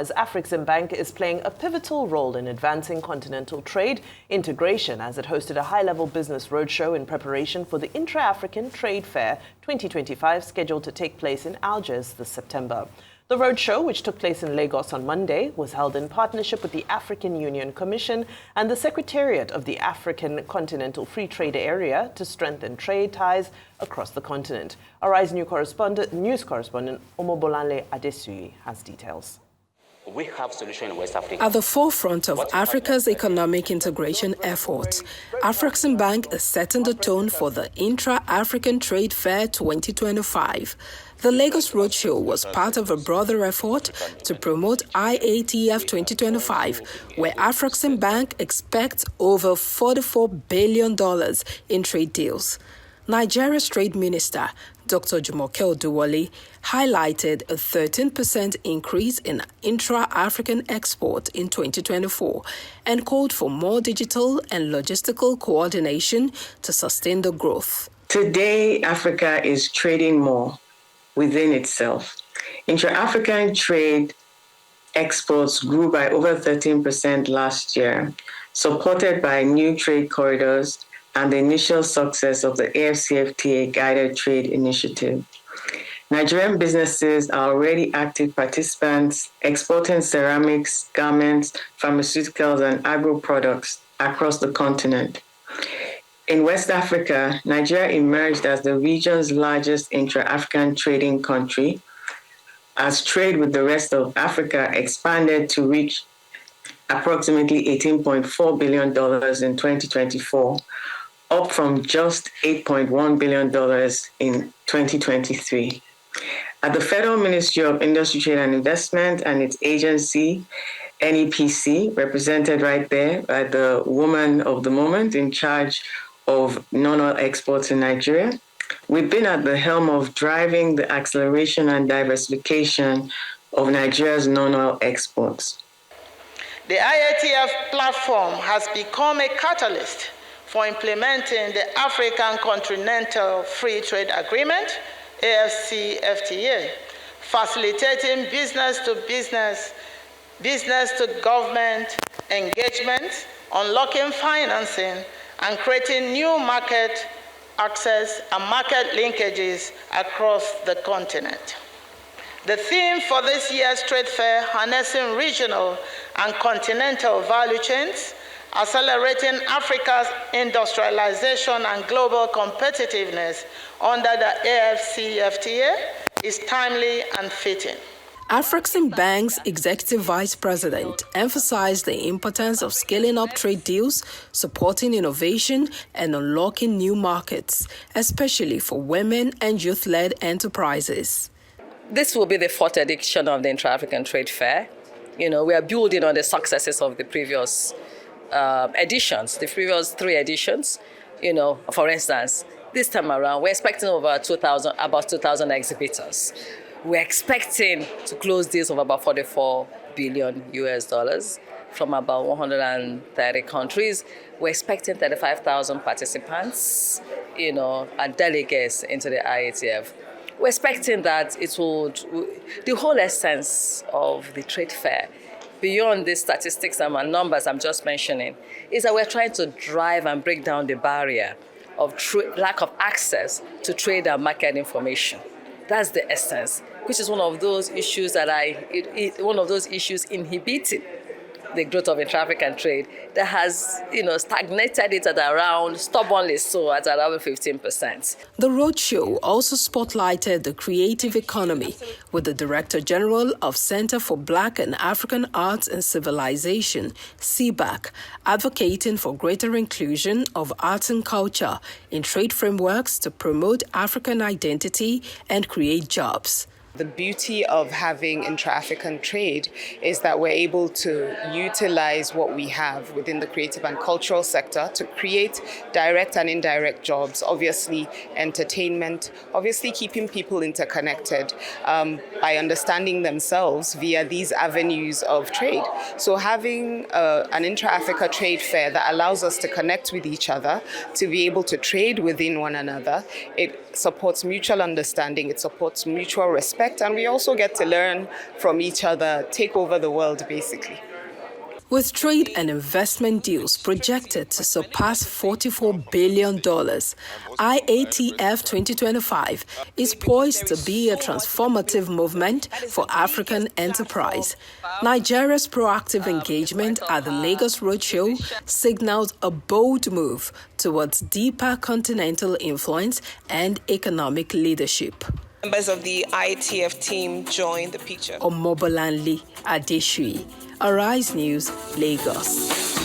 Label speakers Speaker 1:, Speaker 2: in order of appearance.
Speaker 1: as Afreximbank is playing a pivotal role in advancing continental trade integration as it hosted a high-level business roadshow in preparation for the Intra-African Trade Fair 2025 scheduled to take place in Algiers this September. The roadshow, which took place in Lagos on Monday, was held in partnership with the African Union Commission and the Secretariat of the African Continental Free Trade Area to strengthen trade ties across the continent. Our Rise news correspondent Omobolanle Adesuyi has details.
Speaker 2: We have solutions in West Africa.
Speaker 3: At the forefront of Africa's economic integration efforts, Afreximbank is setting the tone for the Intra-African Trade Fair 2025. The Lagos Roadshow was part of a broader effort to promote IATF 2025, where Afreximbank expects over $44 billion in trade deals. Nigeria's Trade Minister, Dr. Jumoke Oduwole, highlighted a 13% increase in intra-African export in 2024 and called for more digital and logistical coordination to sustain the growth.
Speaker 4: Today, Africa is trading more within itself. Intra-African trade exports grew by over 13% last year, supported by new trade corridors and the initial success of the AfCFTA Guided Trade Initiative. Nigerian businesses are already active participants, exporting ceramics, garments, pharmaceuticals, and agro-products across the continent. In West Africa, Nigeria emerged as the region's largest intra-African trading country, as trade with the rest of Africa expanded to reach approximately $18.4 billion in 2024, up from just $8.1 billion in 2023. At the Federal Ministry of Industry, Trade and Investment and its agency, NEPC, represented right there by the woman of the moment in charge of non-oil exports in Nigeria, we've been at the helm of driving the acceleration and diversification of Nigeria's non-oil exports.
Speaker 5: The IATF platform has become a catalyst for implementing the African Continental Free Trade Agreement, AfCFTA, facilitating business-to-business, business-to-government engagement, unlocking financing, and creating new market access and market linkages across the continent. The theme for this year's trade fair, harnessing regional and continental value chains, accelerating Africa's industrialization and global competitiveness under the AfCFTA, is timely and fitting.
Speaker 3: Afreximbank's executive vice president emphasized the importance of scaling up trade deals, supporting innovation, and unlocking new markets, especially for women and youth-led enterprises.
Speaker 6: This will be the fourth edition of the Intra-African Trade Fair. We are building on the successes of the previous editions, the previous three editions. For instance, this time around, we're expecting about 2,000 exhibitors. We're expecting to close deals of about $44 billion from about 130 countries. We're expecting 35,000 participants, and delegates into the IATF. We're expecting that the whole essence of the trade fair, beyond the statistics and numbers I'm just mentioning, is that we're trying to drive and break down the barrier of lack of access to trade and market information. That's the essence, which is one of those issues inhibiting the growth of intra-African trade that has, stagnated it at around, stubbornly so, at around 15%.
Speaker 3: The roadshow also spotlighted the creative economy, with the Director General of Center for Black and African Arts and Civilization, CBAC, advocating for greater inclusion of arts and culture in trade frameworks to promote African identity and create jobs.
Speaker 7: The beauty of having intra-African trade is that we're able to utilize what we have within the creative and cultural sector to create direct and indirect jobs, obviously entertainment, obviously keeping people interconnected by understanding themselves via these avenues of trade. So having an intra-Africa trade fair that allows us to connect with each other, to be able to trade within one another, it supports mutual understanding, it supports mutual respect, connect, and we also get to learn from each other, take over the world, basically.
Speaker 3: With trade and investment deals projected to surpass $44 billion, IATF 2025 is poised to be a transformative movement for African enterprise. Nigeria's proactive engagement at the Lagos Roadshow signals a bold move towards deeper continental influence and economic leadership.
Speaker 8: Members of the IATF team joined the picture.
Speaker 3: Omobolanle Adeshui, Arise News, Lagos.